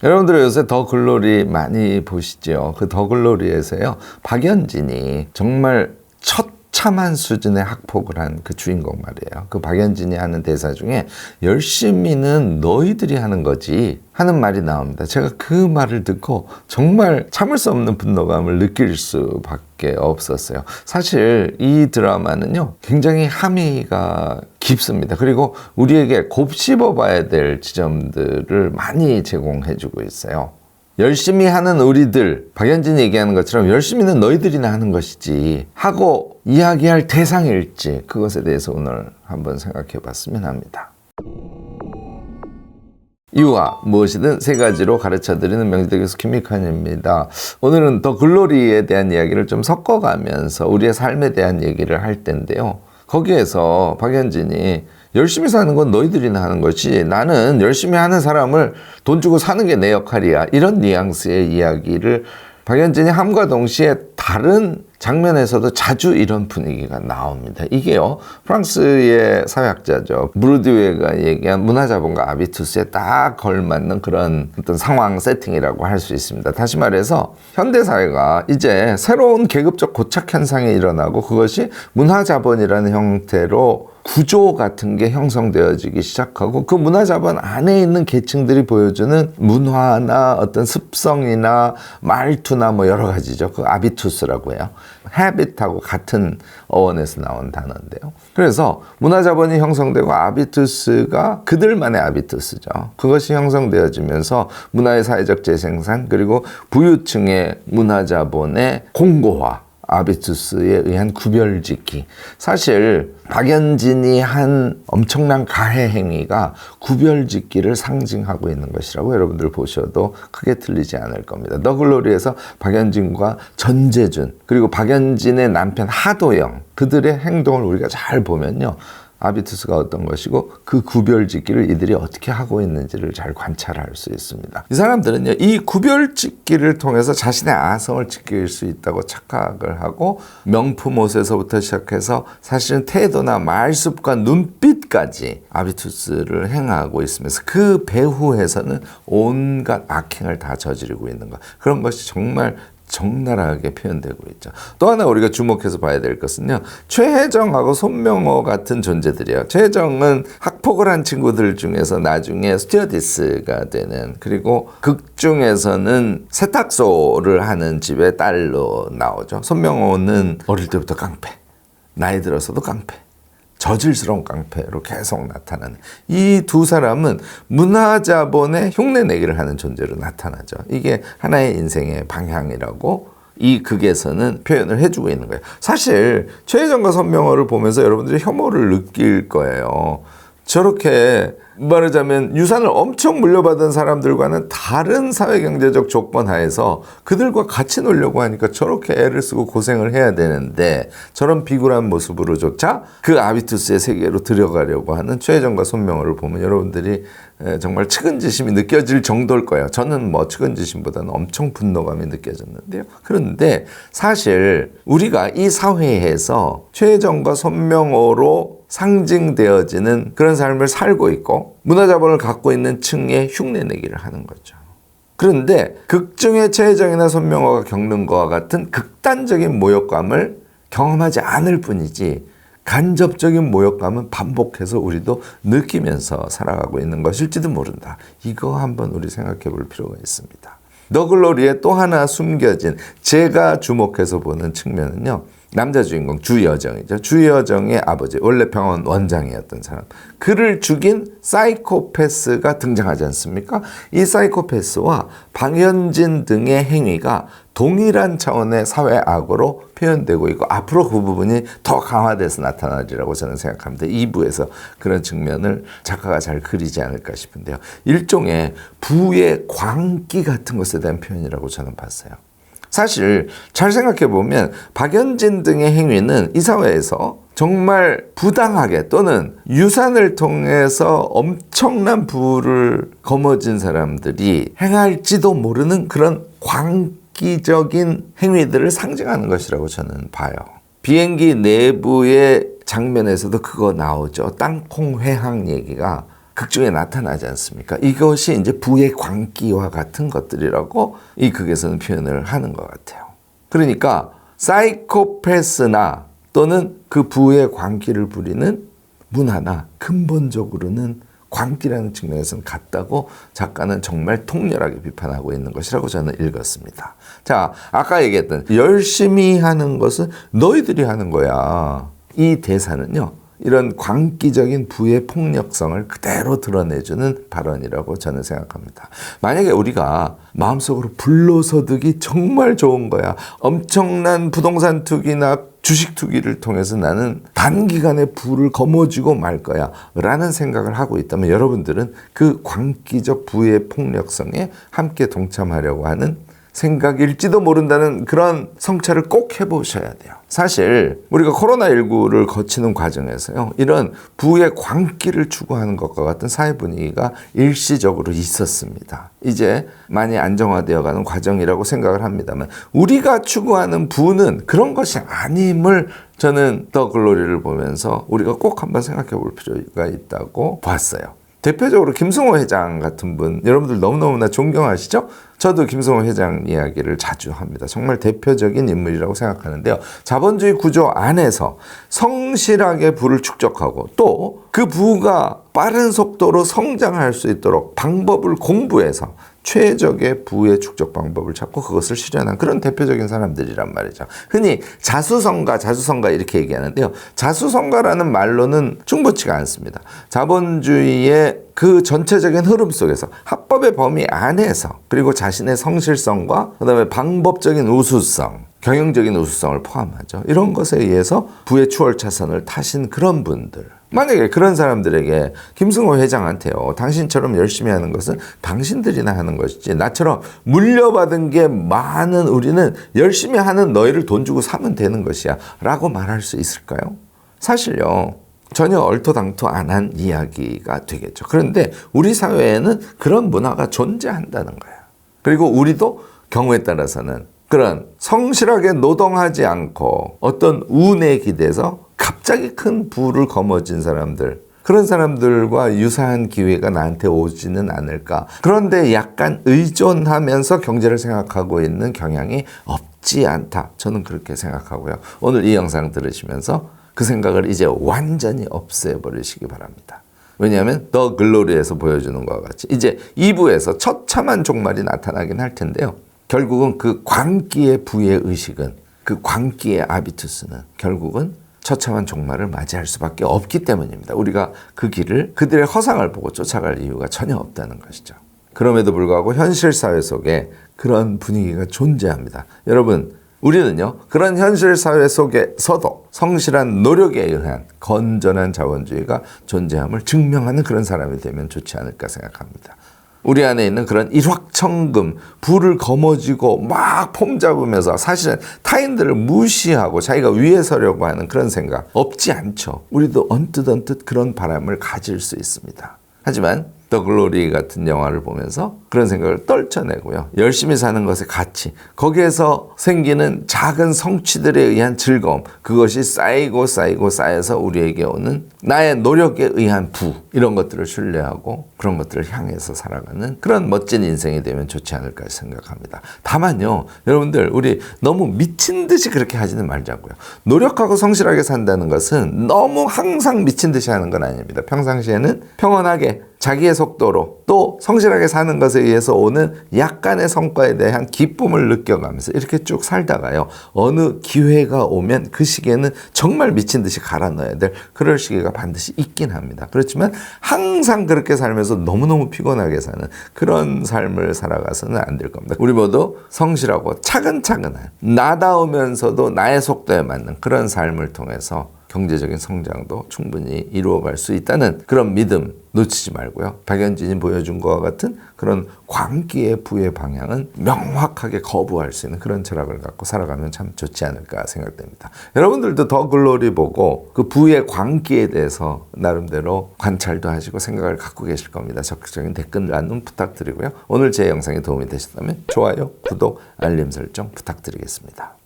여러분들 요새 더 글로리 많이 보시죠? 그 더 글로리에서요, 박연진이 정말 처참한 수준의 학폭을 한 그 주인공 말이에요. 그 박연진이 하는 대사 중에 열심히는 너희들이 하는 거지 하는 말이 나옵니다. 제가 그 말을 듣고 정말 참을 수 없는 분노감을 느낄 수밖에 없었어요. 사실 이 드라마는요, 굉장히 함의가 깊습니다. 그리고 우리에게 곱씹어 봐야 될 지점들을 많이 제공해주고 있어요. 열심히 하는 우리들, 박연진이 얘기하는 것처럼 열심히는 너희들이나 하는 것이지 하고 이야기할 대상일지, 그것에 대해서 오늘 한번 생각해 봤으면 합니다. 이유와 무엇이든 세 가지로 가르쳐드리는 명지대 교수 김익환입니다. 오늘은 더 글로리에 대한 이야기를 좀 섞어가면서 우리의 삶에 대한 얘기를 할 텐데요. 거기에서 박연진이 열심히 사는 건 너희들이나 하는 거지, 나는 열심히 하는 사람을 돈 주고 사는 게 내 역할이야, 이런 뉘앙스의 이야기를 박연진이 함과 동시에 다른 장면에서도 자주 이런 분위기가 나옵니다. 이게요, 프랑스의 사회학자죠, 브루디웨가 얘기한 문화자본과 아비투스에 딱 걸맞는 그런 어떤 상황 세팅이라고 할 수 있습니다. 다시 말해서 현대사회가 이제 새로운 계급적 고착 현상이 일어나고, 그것이 문화자본이라는 형태로 구조 같은 게 형성되어지기 시작하고, 그 문화자본 안에 있는 계층들이 보여주는 문화나 어떤 습성이나 말투나 뭐 여러 가지죠. 그 아비투스라고 해요. habit하고 같은 어원에서 나온 단어인데요. 그래서 문화자본이 형성되고 아비투스가 그들만의 아비투스죠. 그것이 형성되어지면서 문화의 사회적 재생산, 그리고 부유층의 문화자본의 공고화, 아비투스에 의한 구별짓기. 사실 박연진이 한 엄청난 가해 행위가 구별짓기를 상징하고 있는 것이라고 여러분들 보셔도 크게 틀리지 않을 겁니다. 더 글로리에서 박연진과 전재준, 그리고 박연진의 남편 하도영, 그들의 행동을 우리가 잘 보면요, 아비투스가 어떤 것이고 그 구별짓기를 이들이 어떻게 하고 있는지를 잘 관찰할 수 있습니다. 이 사람들은요, 이 구별짓기를 통해서 자신의 아성을 지킬 수 있다고 착각을 하고, 명품 옷에서부터 시작해서 사실은 태도나 말습과 눈빛까지 아비투스를 행하고 있으면서 그 배후에서는 온갖 악행을 다 저지르고 있는 것, 그런 것이 정말 적나라하게 표현되고 있죠. 또 하나 우리가 주목해서 봐야 될 것은요, 최혜정하고 손명호 같은 존재들이에요. 최혜정은 학폭을 한 친구들 중에서 나중에 스튜어디스가 되는, 그리고 극 중에서는 세탁소를 하는 집의 딸로 나오죠. 손명호는 어릴 때부터 깡패, 나이 들어서도 깡패, 저질스러운 깡패로 계속 나타나는, 이 두 사람은 문화자본의 흉내내기를 하는 존재로 나타나죠. 이게 하나의 인생의 방향이라고 이 극에서는 표현을 해주고 있는 거예요. 사실 최혜정과 손명호를 보면서 여러분들이 혐오를 느낄 거예요. 저렇게 말하자면 유산을 엄청 물려받은 사람들과는 다른 사회경제적 조건 하에서 그들과 같이 놀려고 하니까 저렇게 애를 쓰고 고생을 해야 되는데, 저런 비굴한 모습으로조차 그 아비투스의 세계로 들어가려고 하는 최혜정과 손명호를 보면 여러분들이 정말 측은지심이 느껴질 정도일 거예요. 저는 뭐 측은지심보다는 엄청 분노감이 느껴졌는데요. 그런데 사실 우리가 이 사회에서 최혜정과 손명호로 상징되어지는 그런 삶을 살고 있고, 문화자본을 갖고 있는 층의 흉내내기를 하는 거죠. 그런데 극 중에 최혜정이나 손명호가 겪는 것과 같은 극단적인 모욕감을 경험하지 않을 뿐이지, 간접적인 모욕감은 반복해서 우리도 느끼면서 살아가고 있는 것일지도 모른다. 이거 한번 우리 생각해 볼 필요가 있습니다. 더 글로리에 또 하나 숨겨진, 제가 주목해서 보는 측면은요, 남자 주인공 주여정이죠. 주여정의 아버지, 원래 병원 원장이었던 사람, 그를 죽인 사이코패스가 등장하지 않습니까? 이 사이코패스와 박연진 등의 행위가 동일한 차원의 사회악으로 표현되고 있고, 앞으로 그 부분이 더 강화돼서 나타나리라고 저는 생각합니다. 2부에서 그런 측면을 작가가 잘 그리지 않을까 싶은데요. 일종의 부의 광기 같은 것에 대한 표현이라고 저는 봤어요. 사실 잘 생각해보면 박연진 등의 행위는 이 사회에서 정말 부당하게 또는 유산을 통해서 엄청난 부를 거머쥔 사람들이 행할지도 모르는 그런 광기적인 행위들을 상징하는 것이라고 저는 봐요. 비행기 내부의 장면에서도 그거 나오죠. 땅콩 회항 얘기가 극중에 나타나지 않습니까? 이것이 이제 부의 광기와 같은 것들이라고 이 극에서는 표현을 하는 것 같아요. 그러니까 사이코패스나 또는 그 부의 광기를 부리는 문화나 근본적으로는 광기라는 측면에서는 같다고 작가는 정말 통렬하게 비판하고 있는 것이라고 저는 읽었습니다. 자, 아까 얘기했던 열심히 하는 것은 너희들이 하는 거야. 이 대사는요, 이런 광기적인 부의 폭력성을 그대로 드러내주는 발언이라고 저는 생각합니다. 만약에 우리가 마음속으로 불로소득이 정말 좋은 거야. 엄청난 부동산 투기나 주식 투기를 통해서 나는 단기간에 부를 거머쥐고 말 거야 라는 생각을 하고 있다면 여러분들은 그 광기적 부의 폭력성에 함께 동참하려고 하는 생각일지도 모른다는 그런 성찰을 꼭 해보셔야 돼요. 사실 우리가 코로나19를 거치는 과정에서요, 이런 부의 광기를 추구하는 것과 같은 사회 분위기가 일시적으로 있었습니다. 이제 많이 안정화되어가는 과정이라고 생각을 합니다만 우리가 추구하는 부는 그런 것이 아님을 저는 더 글로리를 보면서 우리가 꼭 한번 생각해 볼 필요가 있다고 봤어요. 대표적으로 김승호 회장 같은 분, 여러분들 너무너무나 존경하시죠? 저도 김승호 회장 이야기를 자주 합니다. 정말 대표적인 인물이라고 생각하는데요. 자본주의 구조 안에서 성실하게 부를 축적하고 또 그 부가 빠른 속도로 성장할 수 있도록 방법을 공부해서 최적의 부의 축적 방법을 찾고 그것을 실현한 그런 대표적인 사람들이란 말이죠. 흔히 자수성가 이렇게 얘기하는데요. 자수성가라는 말로는 충분치가 않습니다. 자본주의의 그 전체적인 흐름 속에서 합법의 범위 안에서 그리고 자신의 성실성과 그다음에 방법적인 우수성, 경영적인 우수성을 포함하죠. 이런 것에 의해서 부의 추월차선을 타신 그런 분들. 만약에 그런 사람들에게 김승호 회장한테요, 당신처럼 열심히 하는 것은 당신들이나 하는 것이지 나처럼 물려받은 게 많은 우리는 열심히 하는 너희를 돈 주고 사면 되는 것이야 라고 말할 수 있을까요? 사실요, 전혀 얼토당토 안 한 이야기가 되겠죠. 그런데 우리 사회에는 그런 문화가 존재한다는 거예요. 그리고 우리도 경우에 따라서는 그런 성실하게 노동하지 않고 어떤 운에 기대서 갑자기 큰 부를 거머쥔 사람들, 그런 사람들과 유사한 기회가 나한테 오지는 않을까. 그런데 약간 의존하면서 경제를 생각하고 있는 경향이 없지 않다. 저는 그렇게 생각하고요. 오늘 이 영상 들으시면서 그 생각을 이제 완전히 없애버리시기 바랍니다. 왜냐하면 더 글로리에서 보여주는 것과 같이 이제 2부에서 처참한 종말이 나타나긴 할 텐데요. 결국은 그 광기의 부의 의식은, 그 광기의 아비투스는 결국은 처참한 종말을 맞이할 수밖에 없기 때문입니다. 우리가 그 길을, 그들의 허상을 보고 쫓아갈 이유가 전혀 없다는 것이죠. 그럼에도 불구하고 현실 사회 속에 그런 분위기가 존재합니다. 여러분, 우리는요, 그런 현실 사회 속에서도 성실한 노력에 의한 건전한 자본주의가 존재함을 증명하는 그런 사람이 되면 좋지 않을까 생각합니다. 우리 안에 있는 그런 일확천금, 부를 거머쥐고 막 폼 잡으면서 사실은 타인들을 무시하고 자기가 위에 서려고 하는 그런 생각 없지 않죠. 우리도 언뜻 그런 바람을 가질 수 있습니다. 하지만 더 글로리 같은 영화를 보면서 그런 생각을 떨쳐내고요. 열심히 사는 것의 가치, 거기에서 생기는 작은 성취들에 의한 즐거움, 그것이 쌓여서 우리에게 오는 나의 노력에 의한 부, 이런 것들을 신뢰하고 그런 것들을 향해서 살아가는 그런 멋진 인생이 되면 좋지 않을까 생각합니다. 다만요, 여러분들, 우리 너무 미친 듯이 그렇게 하지는 말자고요. 노력하고 성실하게 산다는 것은 너무 항상 미친 듯이 하는 건 아닙니다. 평상시에는 평온하게 자기의 속도로 또 성실하게 사는 것에 의해서 오는 약간의 성과에 대한 기쁨을 느껴가면서 이렇게 쭉 살다가요, 어느 기회가 오면 그 시기에는 정말 미친 듯이 갈아 넣어야 될 그럴 시기가 반드시 있긴 합니다. 그렇지만 항상 그렇게 살면서 너무너무 피곤하게 사는 그런 삶을 살아가서는 안 될 겁니다. 우리 모두 성실하고 차근차근한, 나다우면서도 나의 속도에 맞는 그런 삶을 통해서 경제적인 성장도 충분히 이루어갈 수 있다는 그런 믿음 놓치지 말고요. 박연진이 보여준 것과 같은 그런 광기의 부의 방향은 명확하게 거부할 수 있는 그런 철학을 갖고 살아가면 참 좋지 않을까 생각됩니다. 여러분들도 더 글로리 보고 그 부의 광기에 대해서 나름대로 관찰도 하시고 생각을 갖고 계실 겁니다. 적극적인 댓글 나눔 부탁드리고요. 오늘 제 영상이 도움이 되셨다면 좋아요, 구독, 알림 설정 부탁드리겠습니다.